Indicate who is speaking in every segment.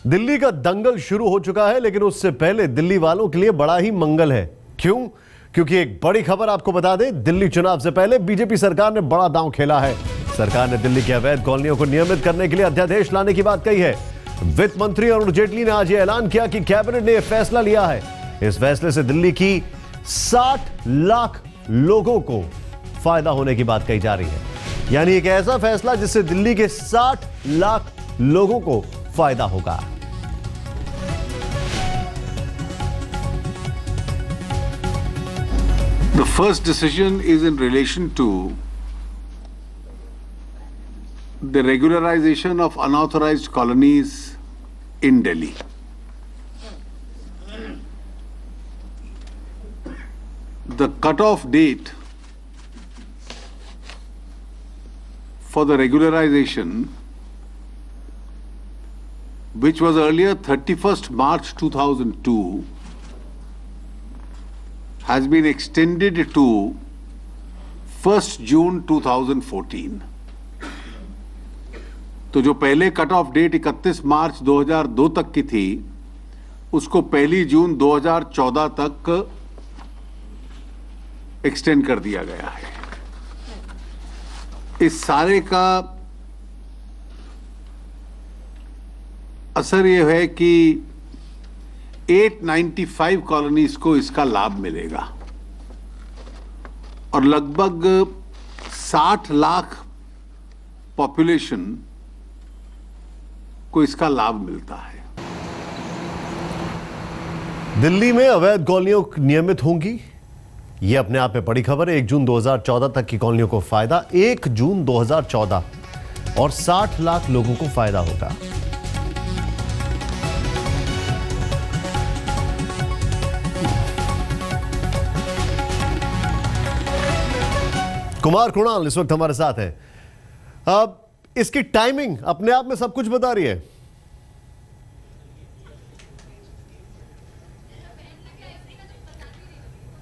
Speaker 1: दिल्ली का दंगल शुरू हो चुका है, लेकिन उससे पहले दिल्ली वालों के लिए बड़ा ही मंगल है। क्यों? क्योंकि एक बड़ी खबर आपको बता दें, दिल्ली चुनाव से पहले बीजेपी सरकार ने बड़ा दांव खेला है। सरकार ने दिल्ली की अवैध कॉलोनियों को नियमित करने के लिए अध्यादेश लाने की बात कही है। वित्त मंत्री अरुण जेटली ने आज यह ऐलान किया कि कैबिनेट ने यह फैसला लिया है। इस फैसले से दिल्ली की 60 लाख लोगों को फायदा होने की बात कही जा रही है। यानी एक ऐसा फैसला जिससे दिल्ली के 60 लाख लोगों को फायदा होगा।
Speaker 2: The first decision is in relation to the regularization of unauthorized colonies in Delhi. The cutoff date for the regularization, which was earlier 31st March 2002, has been extended to 1st June 2014. तो जो पहले cut off date 31 मार्च 2002 तक की थी, उसको 1 जून 2014 तक extend कर दिया गया है। इस सारे का असर यह है कि 895 कॉलोनीज को इसका लाभ मिलेगा और लगभग 60 लाख पॉपुलेशन को इसका लाभ मिलता है।
Speaker 1: दिल्ली में अवैध कॉलोनियां नियमित होंगी, यह अपने आप में बड़ी खबर है। 1 जून 2014 तक की कॉलोनियों को फायदा, 1 जून 2014 और 60 लाख लोगों को फायदा होगा। कुमार कृणाल इस वक्त हमारे साथ है। अब इसकी टाइमिंग अपने आप में सब कुछ बता रही है।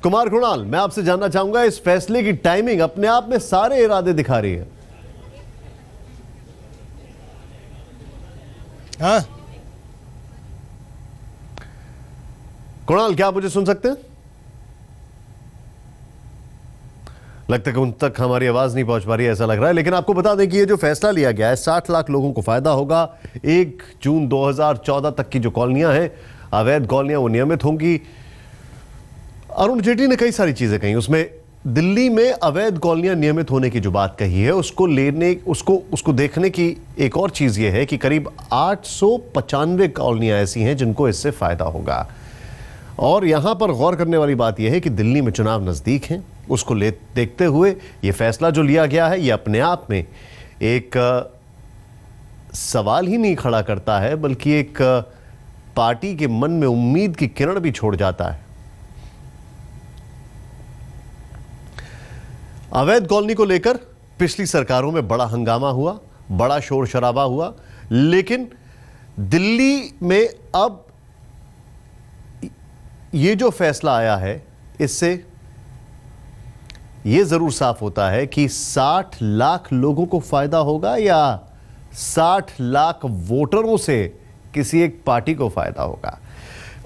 Speaker 1: कुमार कृणाल, मैं आपसे जानना चाहूंगा, इस फैसले की टाइमिंग अपने आप में सारे इरादे दिखा रही है।
Speaker 3: हाँ
Speaker 1: कृणाल, क्या आप मुझे सुन सकते हैं? लगता है कि उन तक हमारी आवाज नहीं पहुंच पा रही है, ऐसा लग रहा है। लेकिन आपको बता दें कि ये जो फैसला लिया गया है, 60 लाख लोगों को फायदा होगा। 1 जून 2014 तक की जो कॉलोनियां हैं, अवैध कॉलोनियां, वो नियमित होंगी। अरुण जेटली ने कई सारी चीजें कही, उसमें दिल्ली में अवैध कॉलोनियां नियमित होने की जो बात कही है, उसको देखने की एक और चीज ये है कि करीब 895 कॉलोनियां ऐसी हैं जिनको इससे फायदा होगा। और यहां पर गौर करने वाली बात यह है कि दिल्ली में चुनाव नजदीक हैं, उसको देखते हुए यह फैसला जो लिया गया है, यह अपने आप में एक सवाल ही नहीं खड़ा करता है, बल्कि एक पार्टी के मन में उम्मीद की किरण भी छोड़ जाता है। अवैध कॉलोनी को लेकर पिछली सरकारों में बड़ा हंगामा हुआ, बड़ा शोर शराबा हुआ, लेकिन दिल्ली में अब ये जो फैसला आया है, इससे यह जरूर साफ होता है कि 60 लाख लोगों को फायदा होगा या 60 लाख वोटरों से किसी एक पार्टी को फायदा होगा।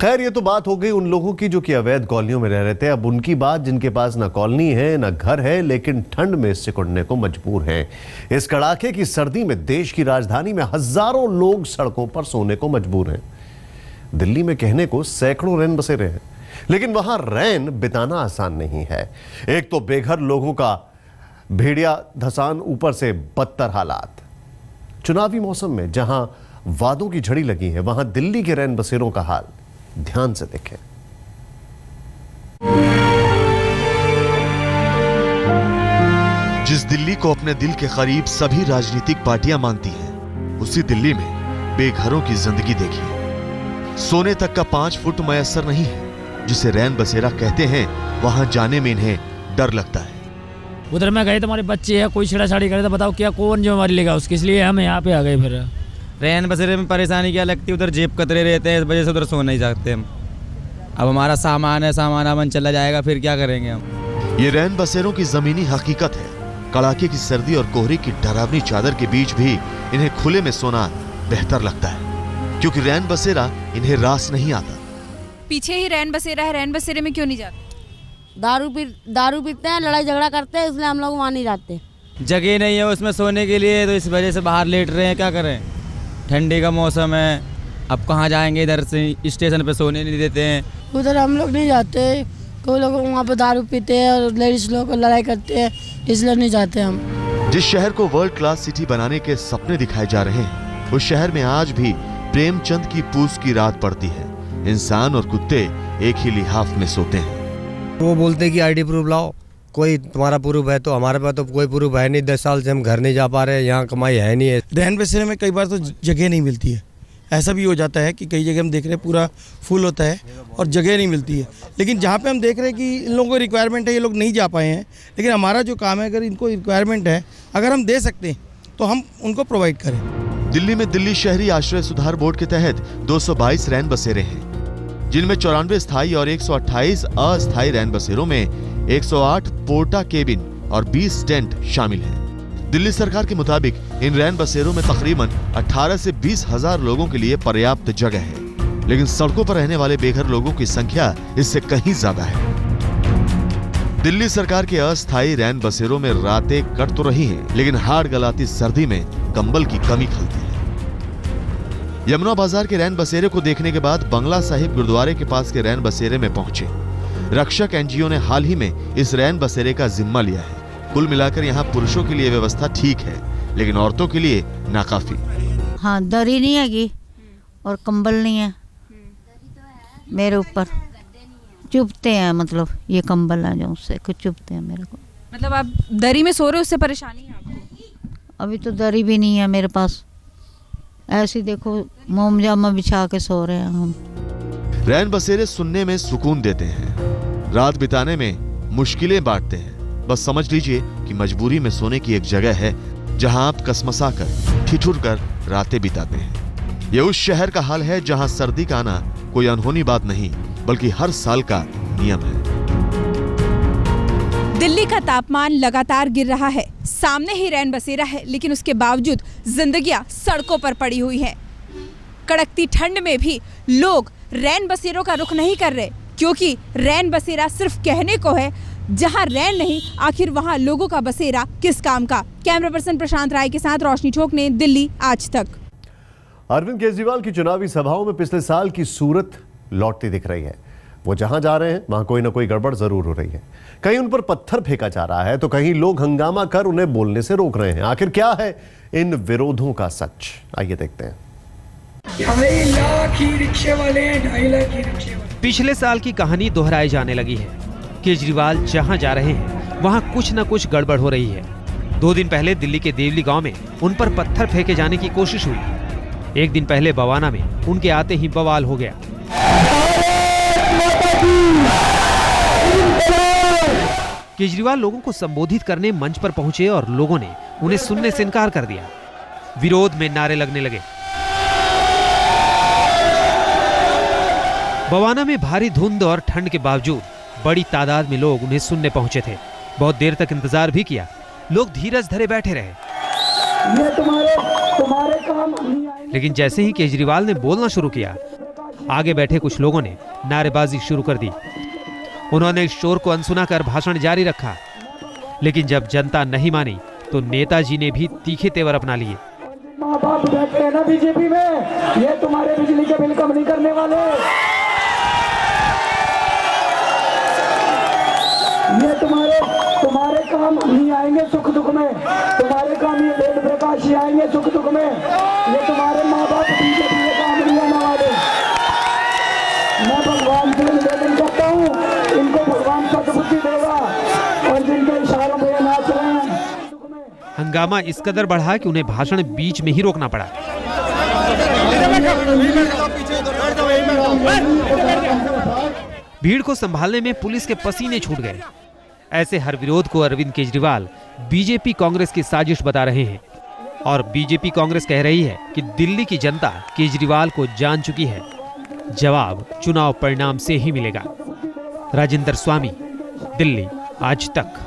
Speaker 1: खैर, ये तो बात हो गई उन लोगों की जो कि अवैध कॉलोनियों में रह रहे थे। अब उनकी बात जिनके पास ना कॉलोनी है ना घर है, लेकिन ठंड में सिकुड़ने को मजबूर हैं। इस कड़ाके की सर्दी में देश की राजधानी में हजारों लोग सड़कों पर सोने को मजबूर हैं। दिल्ली में कहने को सैकड़ों रैन बसेरे हैं, लेकिन वहां रैन बिताना आसान नहीं है। एक तो बेघर लोगों का भेड़िया धसान, ऊपर से बदतर हालात। चुनावी मौसम में जहां वादों की झड़ी लगी है, वहां दिल्ली के रैन बसेरों का हाल ध्यान से देखें।
Speaker 4: जिस दिल्ली को अपने दिल के करीब सभी राजनीतिक पार्टियां मानती हैं, उसी दिल्ली में बेघरों की जिंदगी देखिए। सोने तक का 5 फुट मयसर नहीं है। जिसे रैन बसेरा कहते हैं, वहां जाने में इन्हें डर लगता है।
Speaker 5: उधर में गए, तुम्हारे बच्चे हैं, कोई छेड़ाछाड़ी करे तो बताओ क्या कौन जिम्मेवारी लेगा उसकी, इसलिए हम यहाँ पे आ गए। फिर
Speaker 6: रैन बसेरे में परेशानी क्या लगती है, उधर जेब कतरे रहते हैं, इस वजह से उधर सो नहीं सकते हम। अब हमारा सामान है, सामान अमन चला जाएगा, फिर क्या करेंगे हम।
Speaker 4: ये रैन बसेरों की जमीनी हकीकत है। कड़ाके की सर्दी और कोहरे की डरावनी चादर के बीच भी इन्हें खुले में सोना बेहतर लगता है। क्योंकि रैन बसेरा इन्हें रास नहीं आता।
Speaker 3: पीछे ही रैन बसेरा है, रैन बसेरे में क्यों नहीं जाते?
Speaker 7: दारू पीते हैं, लड़ाई झगड़ा करते हैं, इसलिए हम लोग वहाँ नहीं जाते।
Speaker 6: जगह नहीं है उसमें सोने के लिए, तो इस वजह से बाहर लेट रहे हैं। क्या करें, ठंडी का मौसम है, अब कहाँ जाएंगे, इधर से स्टेशन पे सोने नहीं देते हैं।
Speaker 7: उधर हम लोग नहीं जाते, कोई लोग वहाँ पे दारू पीते हैं और लेडीज लोग लड़ाई करते हैं, इसलिए नहीं जाते हम।
Speaker 4: जिस शहर को वर्ल्ड क्लास सिटी बनाने के सपने दिखाए जा रहे हैं, उस शहर में आज भी प्रेमचंद की पूस की रात पड़ती है। इंसान और कुत्ते एक ही लिहाफ में सोते हैं।
Speaker 8: वो बोलते हैं कि आईडी प्रूफ लाओ, कोई तुम्हारा प्रूफ है, तो हमारे पास तो कोई प्रूफ है नहीं। 10 साल से हम घर नहीं जा पा रहे हैं, यहाँ कमाई है नहीं है।
Speaker 9: रैन बसेरे में कई बार तो जगह नहीं मिलती है, ऐसा भी हो जाता है कि कई जगह हम देख रहे हैं पूरा फुल होता है और जगह नहीं मिलती है। लेकिन जहाँ पे हम देख रहे हैं कि इन लोगों को रिक्वायरमेंट है, ये लोग नहीं जा पाए हैं, लेकिन हमारा जो काम है, अगर इनको रिक्वायरमेंट है, अगर हम दे सकते हैं तो हम उनको प्रोवाइड करें।
Speaker 4: दिल्ली में दिल्ली शहरी आश्रय सुधार बोर्ड के तहत 222 रैन बसेरे हैं, जिनमें 94 स्थायी और 128 अस्थायी रैन बसेरों में 108 पोर्टा केबिन और 20 टेंट शामिल हैं। दिल्ली सरकार के मुताबिक इन रैन बसेरों में तकरीबन 18 से 20 हजार लोगों के लिए पर्याप्त जगह है, लेकिन सड़कों पर रहने वाले बेघर लोगों की संख्या इससे कहीं ज्यादा है। दिल्ली सरकार के अस्थायी रैन बसेरों में रातें कट तो रही हैं, लेकिन हाड़ गलाती सर्दी में कंबल की कमी खलती है। यमुना बाजार के रैन बसेरे को देखने के बाद बंगला साहिब गुरुद्वारे के पास के रैन बसेरे में पहुंचे। रक्षक एनजीओ ने हाल ही में इस रैन बसेरे का जिम्मा लिया है। कुल मिलाकर यहाँ पुरुषों के लिए व्यवस्था ठीक है, लेकिन औरतों के लिए नाकाफी।
Speaker 10: हाँ, दरी नहीं है और कंबल नहीं है मेरे ऊपर, चुभते हैं, मतलब ये कंबल है जो उससे कुछ चुभते हैं मेरे को।
Speaker 3: मतलब आप दरी में सो रहे हो, उससे परेशानी है आपको?
Speaker 10: अभी तो दरी भी नहीं है मेरे पास, ऐसे देखो मोम जामा बिछा के सो रहे हैं हम।
Speaker 4: रैन बसेरे सुनने में सुकून देते हैं, रात बिताने में मुश्किलें बांटते हैं। बस समझ लीजिए कि मजबूरी में सोने की एक जगह है जहां आप कसमसा कर ठिठुर कर रातें बिताते हैं। ये उस शहर का हाल है जहां सर्दी का आना कोई अनहोनी बात नहीं, बल्कि हर साल का नियम है।
Speaker 3: दिल्ली का तापमान लगातार गिर रहा है, सामने ही रैन बसेरा है, लेकिन उसके बावजूद जिंदगियां सड़कों पर पड़ी हुई हैं। कड़कती ठंड में भी लोग रैन बसेरों का रुख नहीं कर रहे, क्योंकि रैन बसेरा सिर्फ कहने को है। जहां रैन नहीं, आखिर वहां लोगों का बसेरा किस काम का? कैमरा पर्सन प्रशांत राय के साथ रोशनी ठोकने, दिल्ली आज तक।
Speaker 1: अरविंद केजरीवाल की चुनावी सभाओं में पिछले साल की सूरत लौटती दिख रही है। वो जहां जा रहे हैं वहां कोई ना कोई गड़बड़ जरूर हो रही है। कहीं उन पर पत्थर फेंका जा रहा है, तो कहीं लोग हंगामा कर उन्हें बोलने से रोक रहे हैं। आखिर क्या है इन विरोधों का सच? आइए देखते हैं।
Speaker 11: पिछले साल की कहानी दोहराई जाने लगी है। केजरीवाल जहां जा रहे हैं वहां कुछ न कुछ गड़बड़ हो रही है। 2 दिन पहले दिल्ली के देवली गांव में उन पर पत्थर फेंके जाने की कोशिश हुई। 1 दिन पहले बवाना में उनके आते ही बवाल हो गया। केजरीवाल लोगों को संबोधित करने मंच पर पहुंचे और लोगों ने उन्हें सुनने से इनकार कर दिया। विरोध में नारे लगने लगे। बवाना में भारी धुंध और ठंड के बावजूद बड़ी तादाद में लोग उन्हें सुनने पहुंचे थे। बहुत देर तक इंतजार भी किया, लोग धीरज धरे बैठे रहे।
Speaker 12: ये तुम्हारे काम नहीं आएंगे।
Speaker 11: लेकिन जैसे ही केजरीवाल ने बोलना शुरू किया, आगे बैठे कुछ लोगों ने नारेबाजी शुरू कर दी। उन्होंने इस शोर को अनसुना कर भाषण जारी रखा, लेकिन जब जनता नहीं मानी तो नेताजी ने भी तीखे तेवर अपना लिए।
Speaker 12: माँ बाप बैठे हैं ना बीजेपी में, ये तुम्हारे बिजली के बिल कम नहीं करने वाले, ये तुम्हारे काम नहीं आएंगे सुख दुख में, तुम्हारे काम ये वेद प्रकाश ही आएंगे सुख दुख में, ये तुम्हारे माँ बाप बीजेपी के काम नहीं आने वाले। मैं भगवान से निवेदन करता हूँ, इनको भगवान सद्बुद्धि देगा और जिनके इशारों में नाच रहे हैं।
Speaker 11: हंगामा इस कदर बढ़ा कि उन्हें भाषण बीच में ही रोकना पड़ा। भीड़ को संभालने में पुलिस के पसीने छूट गए। ऐसे हर विरोध को अरविंद केजरीवाल बीजेपी कांग्रेस की साजिश बता रहे हैं और बीजेपी कांग्रेस कह रही है कि दिल्ली की जनता केजरीवाल को जान चुकी है। जवाब चुनाव परिणाम से ही मिलेगा। राजेंद्र स्वामी, दिल्ली आज तक।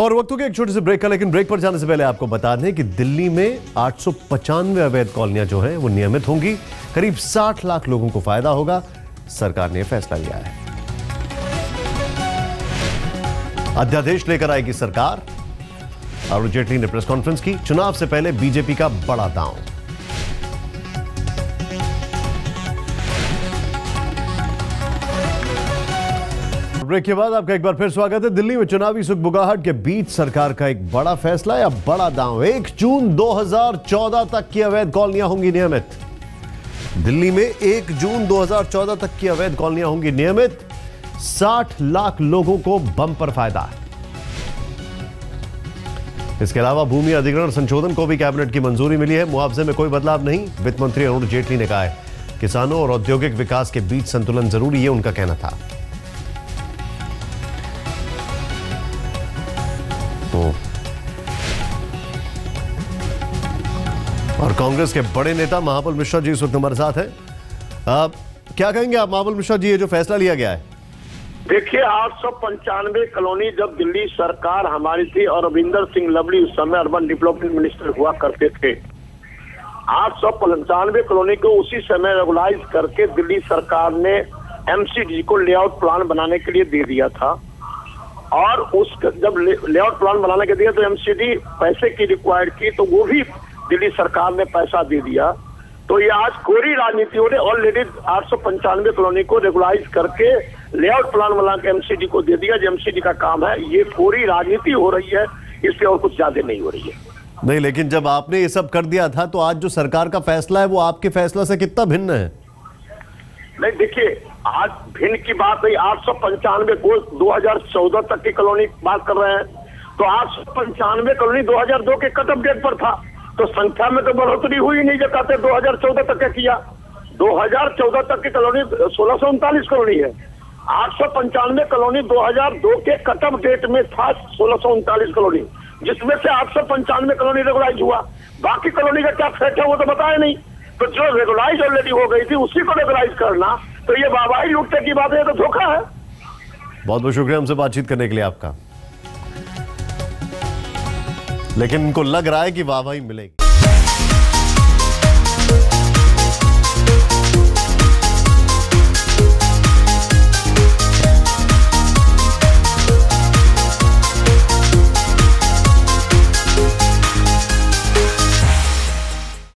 Speaker 1: और वक्त हो गया एक छोटे से ब्रेक का, लेकिन ब्रेक पर जाने से पहले आपको बता दें कि दिल्ली में 895 अवैध कॉलोनियां जो हैं वो नियमित होंगी। करीब 60 लाख लोगों को फायदा होगा। सरकार ने फैसला लिया है। अध्यादेश लेकर आएगी सरकार। अरुण जेटली ने प्रेस कॉन्फ्रेंस की। चुनाव से पहले बीजेपी का बड़ा दांव। ब्रेक के बाद आपका एक बार फिर स्वागत है। दिल्ली में चुनावी सुगबुगाहट के बीच सरकार का एक बड़ा फैसला या बड़ा दांव। 1 जून 2014 तक की अवैध कॉलोनियां होंगी नियमित। दिल्ली में 1 जून 2014 तक की अवैध कॉलोनियां होंगी नियमित। 60 लाख लोगों को बम्पर फायदा। इसके अलावा भूमि अधिग्रहण संशोधन को भी कैबिनेट की मंजूरी मिली है। मुआवजे में कोई बदलाव नहीं। वित्त मंत्री अरुण जेटली ने कहा है किसानों और औद्योगिक विकास के बीच संतुलन जरूरी है, उनका कहना था। और कांग्रेस के बड़े नेता महाबल मिश्रा जी इस वक्त हमारे साथ हैं। क्या कहेंगे आप महाबल मिश्रा जी, ये जो फैसला लिया गया है?
Speaker 13: देखिए, 895 कॉलोनी जब दिल्ली सरकार हमारी थी और रविंदर सिंह लवली उस समय अर्बन डेवलपमेंट मिनिस्टर हुआ करते थे, 895 कॉलोनी को उसी समय रेगुलाइज करके दिल्ली सरकार ने एमसीडी को लेआउट प्लान बनाने के लिए दे दिया था। और उस जब लेआउट प्लान बनाने के दिया तो एमसीडी पैसे की रिक्वायर्ड की, तो वो भी दिल्ली सरकार ने पैसा दे दिया। तो ये आज कोरी राजनीतियों ने ऑलरेडी 895 कॉलोनी को रेगुलाइज करके लेआउट प्लान बना के एमसीडी को दे दिया। जो एमसीडी का काम है, ये कोरी राजनीति हो रही है, इससे और कुछ ज्यादा नहीं हो रही है।
Speaker 1: नहीं, लेकिन जब आपने ये सब कर दिया था तो आज जो सरकार का फैसला है वो आपके फैसला से कितना भिन्न है?
Speaker 13: नहीं, देखिए, आज भिन्न की बात नहीं। 895 को 2014 तक की कॉलोनी बात कर रहे हैं, तो 895 कॉलोनी 2002 के कट ऑफ डेट पर था, तो संख्या में तो बढ़ोतरी हुई नहीं। जब कहते 2014 तक क्या किया, 2014 तक की कॉलोनी 1639 कॉलोनी है। 895 कॉलोनी 2002 के कट ऑफ डेट में था 1639 कॉलोनी, जिसमें से 895 कॉलोनी रेगुलाइज हुआ। बाकी कॉलोनी का क्या फेट है वो तो बताया नहीं। तो जो रेगुलाइज ऑलरेडी हो गई थी उसी को रेगुलाइज करना, तो ये वाहवाही लूटने की बात है, तो धोखा है।
Speaker 1: बहुत बहुत शुक्रिया हमसे बातचीत करने के लिए आपका। लेकिन इनको लग रहा है कि वाहवाही मिलेगी।